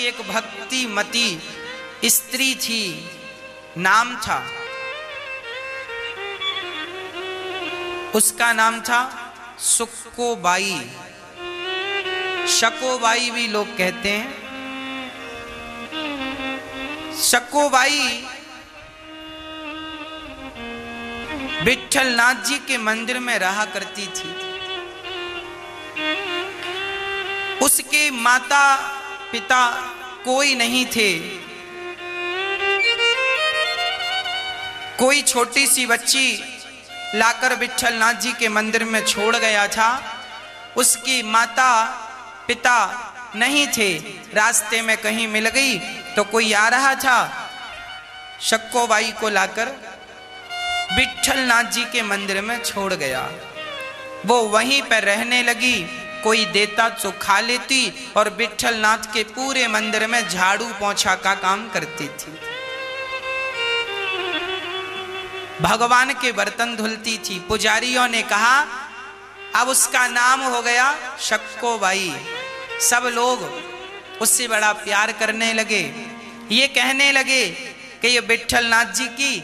एक भक्तिमती स्त्री थी, नाम था, उसका नाम था सुक्कोबाई। शकोबाई भी लोग कहते हैं। शकोबाई विट्ठलनाथ जी के मंदिर में रहा करती थी। उसके माता पिता कोई नहीं थे। कोई छोटी सी बच्ची लाकर विट्ठलनाथ जी के मंदिर में छोड़ गया था। उसकी माता पिता नहीं थे, रास्ते में कहीं मिल गई तो कोई आ रहा था, शक्कोबाई को लाकर विट्ठलनाथ जी के मंदिर में छोड़ गया। वो वहीं पर रहने लगी। कोई देता तो खा लेती और विट्ठलनाथ के पूरे मंदिर में झाड़ू पोंछा का काम करती थी। भगवान के बर्तन धुलती थी। पुजारियों ने कहा अब उसका नाम हो गया शक्कोबाई। सब लोग उससे बड़ा प्यार करने लगे। ये कहने लगे कि ये विट्ठलनाथ जी की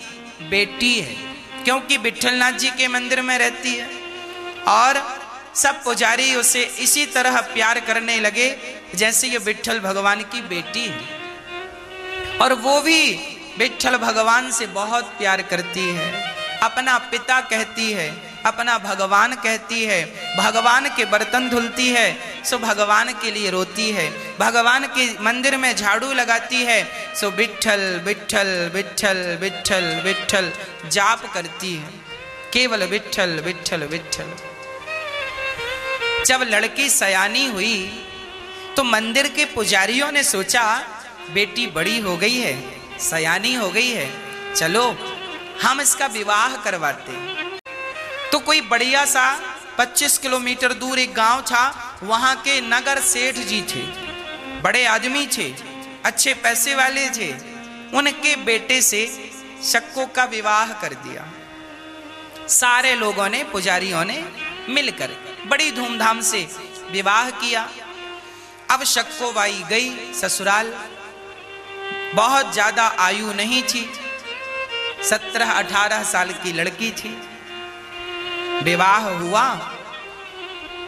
बेटी है, क्योंकि विट्ठलनाथ जी के मंदिर में रहती है। और सब पुजारी उसे इसी तरह प्यार करने लगे जैसे ये विट्ठल भगवान की बेटी है। और वो भी विट्ठल भगवान से बहुत प्यार करती है। अपना पिता कहती है, अपना भगवान कहती है। भगवान के बर्तन धुलती है, सो भगवान के लिए रोती है। भगवान के मंदिर में झाड़ू लगाती है, सो विट्ठल विट्ठल विट्ठल विट्ठल विट्ठल जाप करती है, केवल विट्ठल विट्ठल विट्ठल। जब लड़की सयानी हुई तो मंदिर के पुजारियों ने सोचा बेटी बड़ी हो गई है, सयानी हो गई है, चलो हम इसका विवाह करवाते हैं। तो कोई बढ़िया सा 25 किलोमीटर दूर एक गांव था, वहां के नगर सेठ जी थे, बड़े आदमी थे, अच्छे पैसे वाले थे। उनके बेटे से शक्को का विवाह कर दिया। सारे लोगों ने, पुजारियों ने मिलकर बड़ी धूमधाम से विवाह किया। अब शक्कोबाई गई ससुराल। बहुत ज्यादा आयु नहीं थी, 17-18 साल की लड़की थी। विवाह हुआ,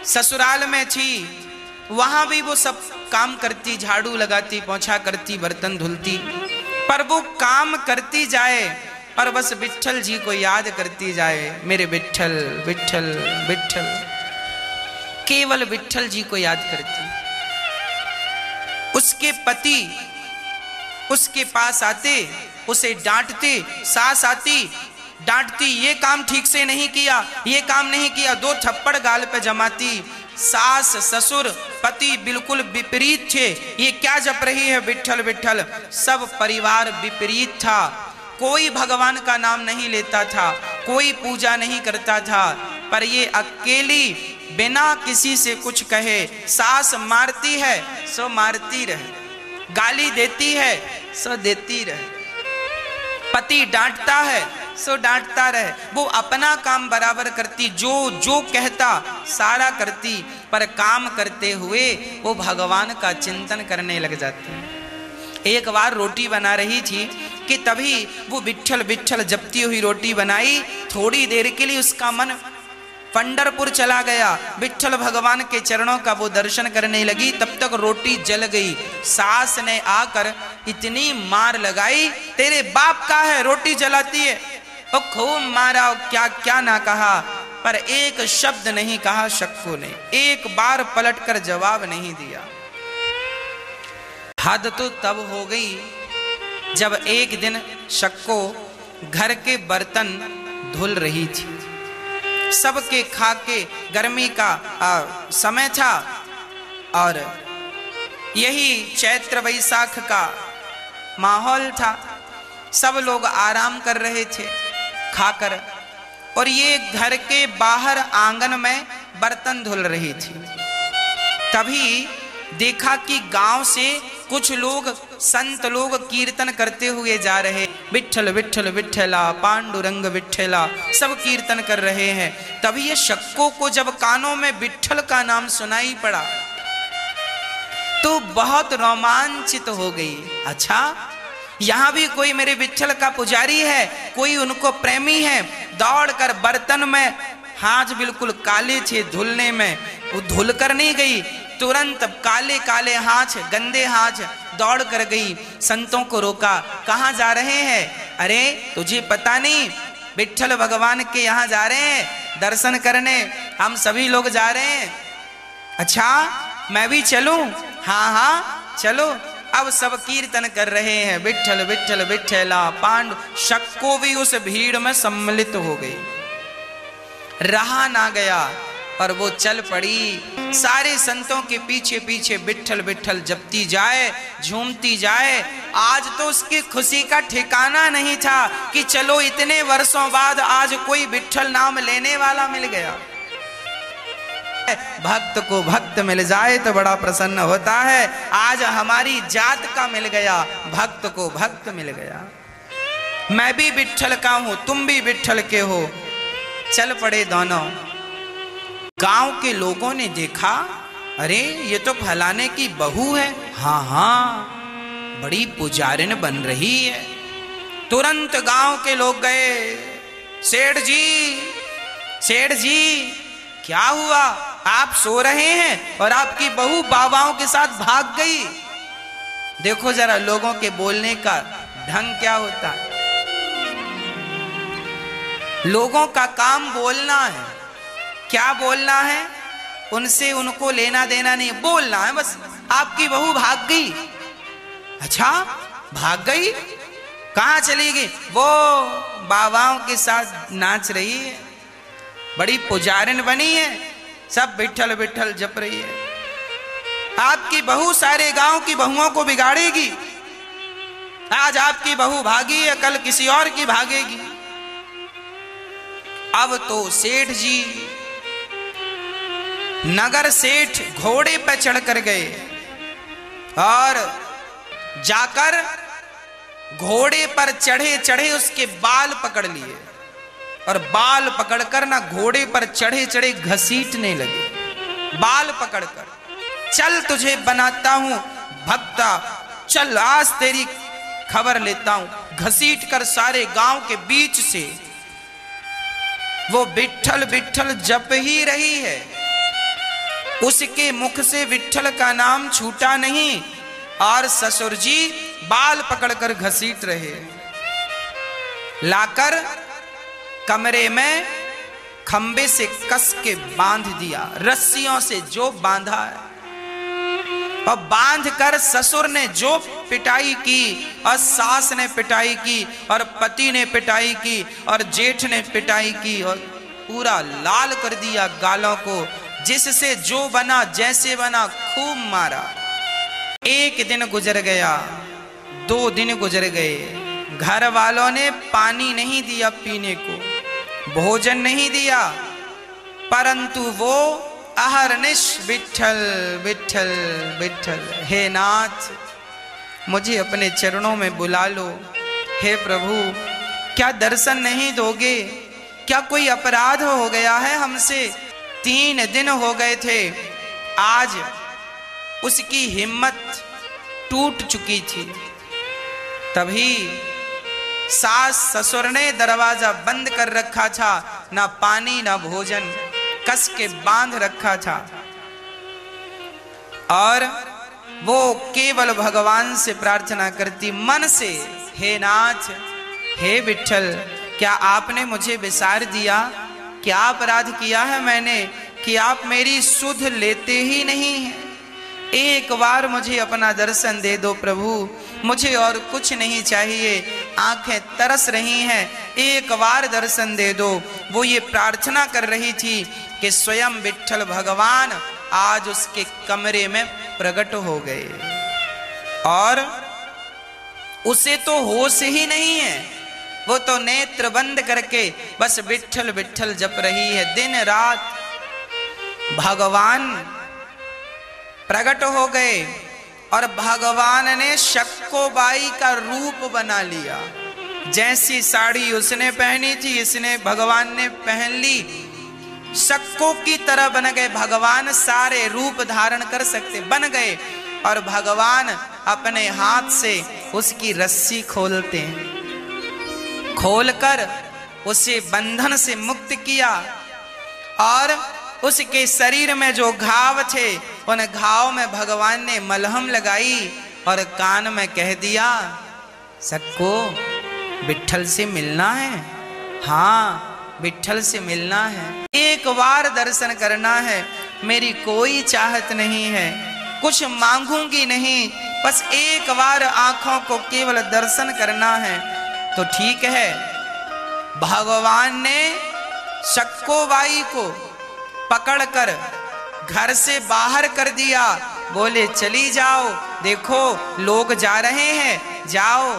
ससुराल में थी, वहां भी वो सब काम करती, झाड़ू लगाती, पोंछा करती, बर्तन धुलती। पर वो काम करती जाए और बस विट्ठल जी को याद करती जाए, मेरे विट्ठल विट्ठल विट्ठल, केवल विट्ठल जी को याद करती। उसके पति उसके पास आते, उसे डांटते, सास आती डांटती, ये काम ठीक से नहीं किया, ये काम नहीं किया, 2 थप्पड़ गाल पे जमाती। सास ससुर पति बिल्कुल विपरीत थे। ये क्या जप रही है विट्ठल विट्ठल। सब परिवार विपरीत था। कोई भगवान का नाम नहीं लेता था, कोई पूजा नहीं करता था। पर ये अकेली बिना किसी से कुछ कहे, सास मारती है सो मारती रहे, गाली देती है सो देती रहे, पति डांटता है सो डांटता रहे। वो अपना काम बराबर करती, जो जो कहता सारा करती, पर काम करते हुए वो भगवान का चिंतन करने लग जाती। एक बार रोटी बना रही थी कि तभी वो विट्ठल विट्ठल जपती हुई रोटी बनाई। थोड़ी देर के लिए उसका मन पंढरपुर चला गया, विट्ठल भगवान के चरणों का वो दर्शन करने लगी। तब तक रोटी जल गई। सास ने आकर इतनी मार लगाई, तेरे बाप का है रोटी जलाती है। और खूब मारा, क्या क्या ना कहा, पर एक शब्द नहीं कहा शक्को ने, एक बार पलटकर जवाब नहीं दिया। हद तो तब हो गई जब एक दिन शक्को घर के बर्तन धुल रही थी। सबके खा के गर्मी का समय था और यही चैत्र वैशाख का माहौल था। सब लोग आराम कर रहे थे खाकर, और ये घर के बाहर आंगन में बर्तन धुल रही थी। तभी देखा कि गांव से कुछ लोग, संत लोग कीर्तन करते हुए जा रहे, विट्ठल विट्ठल विट्ठला पांडुरंग विट्ठला, सब कीर्तन कर रहे हैं। तभी ये शक्को को जब कानों में विट्ठल का नाम सुनाई पड़ा तो बहुत रोमांचित हो गई। अच्छा, यहां भी कोई मेरे विट्ठल का पुजारी है, कोई उनको प्रेमी है। दौड़कर बर्तन में, हाथ बिल्कुल काले थे धुलने में, वो धुल कर नहीं गई, तुरंत काले काले हाथ, गंदे हाथ दौड़ कर गई। संतों को रोका, कहां जा रहे हैं? अरे तुझे पता नहीं, विट्ठल भगवान के यहां जा रहे हैं दर्शन करने, हम सभी लोग जा रहे हैं। अच्छा, मैं भी चलूं? हाँ हाँ चलो। अब सब कीर्तन कर रहे हैं, विट्ठल विट्ठल विट्ठला। पांडु शक्को भी उस भीड़ में सम्मिलित हो गई, रहा ना गया और वो चल पड़ी। सारे संतों के पीछे पीछे विट्ठल विट्ठल जपती जाए, झूमती जाए। आज तो उसकी खुशी का ठिकाना नहीं था कि चलो इतने वर्षों बाद आज कोई विट्ठल नाम लेने वाला मिल गया। भक्त को भक्त मिल जाए तो बड़ा प्रसन्न होता है। आज हमारी जात का मिल गया, भक्त को भक्त मिल गया। मैं भी विट्ठल का हूं, तुम भी विट्ठल के हो। चल पड़े दोनों। गांव के लोगों ने देखा, अरे ये तो फलाने की बहू है। हाँ हाँ, बड़ी पुजारिन बन रही है। तुरंत गांव के लोग गए, सेठ जी, सेठ जी क्या हुआ? आप सो रहे हैं और आपकी बहू बाबाओं के साथ भाग गई। देखो जरा लोगों के बोलने का ढंग क्या होता है। लोगों का काम बोलना है। क्या बोलना है? उनसे उनको लेना देना नहीं, बोलना है बस। आपकी बहू भाग गई। अच्छा, भाग गई? कहां चली गई? वो बाबाओं के साथ नाच रही है, बड़ी पुजारिन बनी है, सब विट्ठल विट्ठल जप रही है। आपकी बहू सारे गांव की बहुओं को बिगाड़ेगी। आज आपकी बहू भागी है, कल किसी और की भागेगी। अब तो सेठ जी, नगर सेठ घोड़े पर चढ़कर गए और जाकर घोड़े पर चढ़े चढ़े उसके बाल पकड़ लिए और बाल पकड़कर ना घोड़े पर चढ़े चढ़े घसीटने लगे। बाल पकड़कर, चल तुझे बनाता हूं भक्ता, चल आज तेरी खबर लेता हूं। घसीट कर सारे गांव के बीच से वो विट्ठल विट्ठल जप ही रही है। उसके मुख से विट्ठल का नाम छूटा नहीं और ससुर जी बाल पकड़कर घसीट रहे। लाकर कमरे में खंबे से कस के बांध दिया, रस्सियों से जो बांधा है। और बांध कर ससुर ने जो पिटाई की और सास ने पिटाई की और पति ने पिटाई की और जेठ ने पिटाई की और पूरा लाल कर दिया गालों को, जिससे जो बना जैसे बना खूब मारा। एक दिन गुजर गया, 2 दिन गुजर गए, घर वालों ने पानी नहीं दिया पीने को, भोजन नहीं दिया, परंतु वो अहरनिश विट्ठल विट्ठल विट्ठल। हे नाथ, मुझे अपने चरणों में बुला लो। हे प्रभु, क्या दर्शन नहीं दोगे? क्या कोई अपराध हो गया है हमसे? 3 दिन हो गए थे, आज उसकी हिम्मत टूट चुकी थी। तभी सास ससुर ने दरवाजा बंद कर रखा था, ना पानी ना भोजन, कस के बांध रखा था। और वो केवल भगवान से प्रार्थना करती मन से, हे नाथ, हे विट्ठल, क्या आपने मुझे विसार दिया? क्या अपराध किया है मैंने कि आप मेरी सुध लेते ही नहीं हैं? एक बार मुझे अपना दर्शन दे दो प्रभु, मुझे और कुछ नहीं चाहिए, आंखें तरस रही हैं, एक बार दर्शन दे दो। वो ये प्रार्थना कर रही थी कि स्वयं विट्ठल भगवान आज उसके कमरे में प्रकट हो गए और उसे तो होश ही नहीं है। वो तो नेत्र बंद करके बस विट्ठल विट्ठल जप रही है दिन रात। भगवान प्रकट हो गए और भगवान ने शक्कोबाई का रूप बना लिया। जैसी साड़ी उसने पहनी थी, इसने भगवान ने पहन ली। शक्कों की तरह बन गए भगवान, सारे रूप धारण कर सकते बन गए। और भगवान अपने हाथ से उसकी रस्सी खोलते हैं। खोलकर उसे बंधन से मुक्त किया और उसके शरीर में जो घाव थे उन घाव में भगवान ने मलहम लगाई और कान में कह दिया, सक्को विट्ठल से मिलना है, हाँ विट्ठल से मिलना है, एक बार दर्शन करना है, मेरी कोई चाहत नहीं है, कुछ मांगूंगी नहीं, बस एक बार आंखों को केवल दर्शन करना है। तो ठीक है, भगवान ने सक्कोबाई को पकड़कर घर से बाहर कर दिया। बोले चली जाओ, देखो लोग जा रहे हैं, जाओ।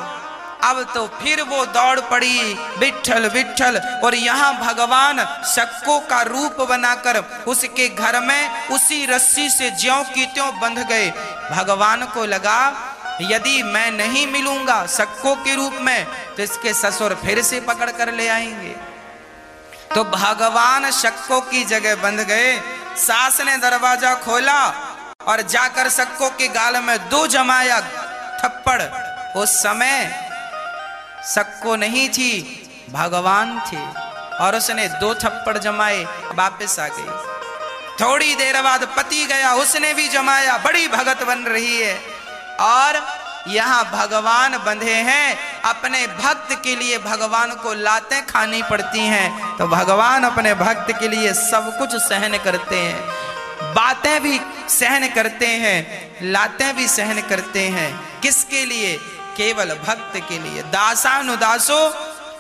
अब तो फिर वो दौड़ पड़ी, विट्ठल विट्ठल। और यहाँ भगवान सक्को का रूप बनाकर उसके घर में उसी रस्सी से ज्यों की त्यों बंध गए। भगवान को लगा यदि मैं नहीं मिलूंगा सक्को के रूप में तो इसके ससुर फिर से पकड़ कर ले आएंगे। तो भगवान सक्को की जगह बंध गए। सास ने दरवाजा खोला और जाकर सक्को के गाल में 2 जमाया थप्पड़। उस समय सक्को नहीं थी, भगवान थे और उसने 2 थप्पड़ जमाए, वापस आ गई। थोड़ी देर बाद पति गया, उसने भी जमाया, बड़ी भगत बन रही है। और यहाँ भगवान बंधे हैं, अपने भक्त के लिए भगवान को लातें खानी पड़ती हैं। तो भगवान अपने भक्त के लिए सब कुछ सहन करते हैं, बातें भी सहन करते हैं, लातें भी सहन करते हैं। किसके लिए? केवल भक्त के लिए। दासानुदासो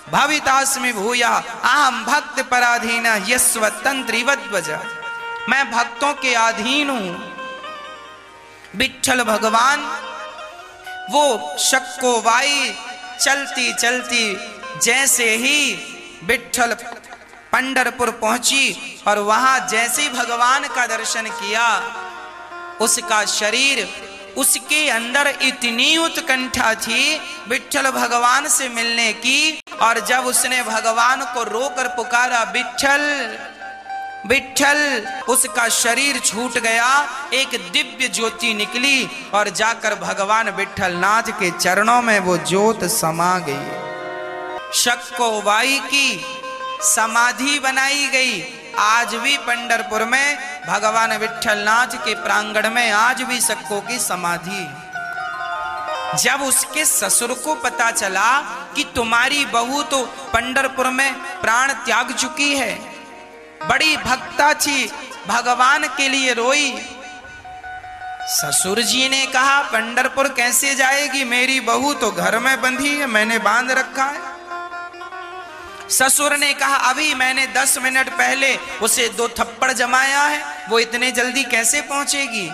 भवितास्मि भूया अहम भक्त पराधीन यस्वतंत्रिवद्वज। मैं भक्तों के अधीन हूं। विट्ठल भगवान वो सक्कोबाई चलती चलती जैसे ही विट्ठल पंढरपुर पहुंची और वहां जैसे भगवान का दर्शन किया, उसका शरीर, उसके अंदर इतनी उत्कंठा थी विट्ठल भगवान से मिलने की। और जब उसने भगवान को रोकर पुकारा विट्ठल विट्ठल, उसका शरीर छूट गया, एक दिव्य ज्योति निकली और जाकर भगवान विट्ठल नाथ के चरणों में वो ज्योत समा गई। सक्कोबाई की समाधि बनाई गई। आज भी पंढरपुर में भगवान विट्ठल नाथ के प्रांगण में आज भी सक्को की समाधि। जब उसके ससुर को पता चला कि तुम्हारी बहू तो पंढरपुर में प्राण त्याग चुकी है, बड़ी भक्ता थी, भगवान के लिए रोई। ससुर जी ने कहा पंढरपुर कैसे जाएगी, मेरी बहू तो घर में बंधी है, मैंने बांध रखा है। ससुर ने कहा अभी मैंने 10 मिनट पहले उसे 2 थप्पड़ जमाया है, वो इतने जल्दी कैसे पहुंचेगी।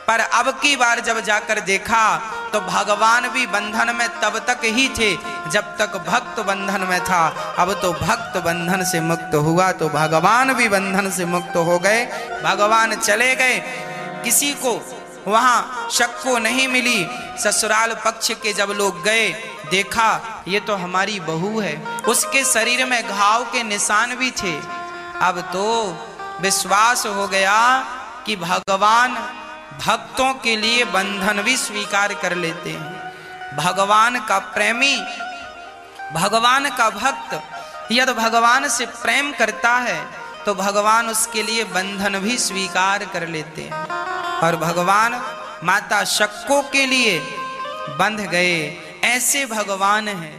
पर अब की बार जब जाकर देखा तो भगवान भी बंधन में तब तक ही थे जब तक भक्त बंधन में था। अब तो भक्त बंधन से मुक्त हुआ तो भगवान भी बंधन से मुक्त हो गए। भगवान चले गए, किसी को वहां सक्को नहीं मिली। ससुराल पक्ष के जब लोग गए, देखा ये तो हमारी बहू है, उसके शरीर में घाव के निशान भी थे। अब तो विश्वास हो गया कि भगवान भक्तों के लिए बंधन भी स्वीकार कर लेते हैं। भगवान का प्रेमी, भगवान का भक्त यदि भगवान से प्रेम करता है तो भगवान उसके लिए बंधन भी स्वीकार कर लेते हैं। और भगवान माता सक्को के लिए बंध गए। ऐसे भगवान हैं।